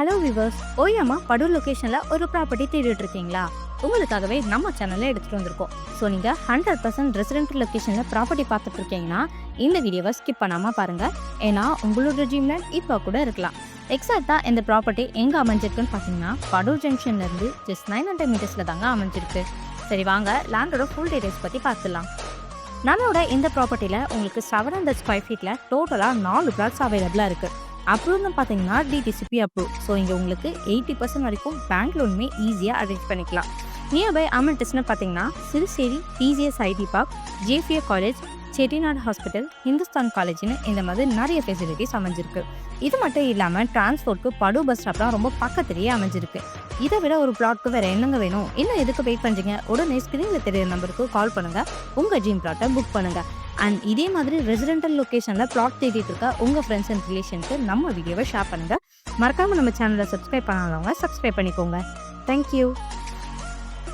Hello viewers, ஓயாமா Padur லொகேஷனில் ஒரு property தேடிட்டு இருக்கீங்களா? உங்களுக்காகவே நம்ம சேனலில் எடுத்துகிட்டு வந்திருக்கோம். ஸோ நீங்கள் 100% ரெசிடென்ட் லொக்கேஷனில் ப்ராப்பர்ட்டி பார்த்துட்டு இருக்கீங்கன்னா இந்த வீடியோவை ஸ்கிப் பண்ணாமல் பாருங்கள். ஏன்னா உங்களோட ட்ரீம்லேண்ட் இப்போ கூட இருக்கலாம். எக்ஸாக்டாக இந்த ப்ராப்பர்ட்டி எங்கே அமைஞ்சிருக்குன்னு பார்த்தீங்கன்னா படூர் ஜங்ஷன்லேருந்து ஜஸ்ட் 900 மீட்டர்ஸில் தாங்க அமைஞ்சிருக்கு. சரி வாங்க லேண்டோட ஃபுல் டீடைல்ஸ் பற்றி பார்த்துலாம். நம்மளோட இந்த ப்ராப்பர்ட்டியில் உங்களுக்கு 700 ஸ்கொயர் ஃபீட்டில் டோட்டலாக 4 பிளாட்ஸ் அவைலபிளாக இருக்குது. அப்ரூவ்னு பார்த்தீங்கன்னா டிடிசிபி அப்ரூவ். ஸோ இங்கே உங்களுக்கு 80% வரைக்கும் பேங்க் லோனுமே ஈஸியாக அரேஞ்ச் பண்ணிக்கலாம். நியர்பை அமெனிட்டிஸ்னு பார்த்தீங்கன்னா Siruseri DGS IT park, Jeppiaar college, Chettinad hospital, Hindustan காலேஜ்னு இந்த மாதிரி நிறைய ஃபெசிலிட்டிஸ் அமைஞ்சிருக்கு. இது மட்டும் இல்லாமல் டிரான்ஸ்போர்ட்க்கு படூர் பஸ் ஸ்டாப்லாம் ரொம்ப பக்கத்துலேயே அமைஞ்சிருக்கு. இதை விட ஒரு பிளாட்க்கு வேறு என்னங்க வேணும்? இன்னும் எதுக்கு வெயிட் பண்ணுறீங்க? உடனே ஸ்க்ரீனில் தெரியுற நம்பருக்கு கால் பண்ணுங்கள், உங்கள் ட்ரீம் பிளாட்டை புக் பண்ணுங்கள். அண்ட் இதே மாதிரி ரெசிடென்டல் லொக்கேஷனில் பிளாட் தேடிட்டு இருக்க உங்கள் ஃப்ரெண்ட்ஸ் அண்ட் ரிலேஷனுக்கு நம்ம வீடியோவை ஷேர் பண்ணுங்கள். மறக்காமல் நம்ம சேனலை சப்ஸ்கிரைப் பண்ணாதவங்க சப்ஸ்கிரைப் பண்ணிக்கோங்க. தேங்க்யூ.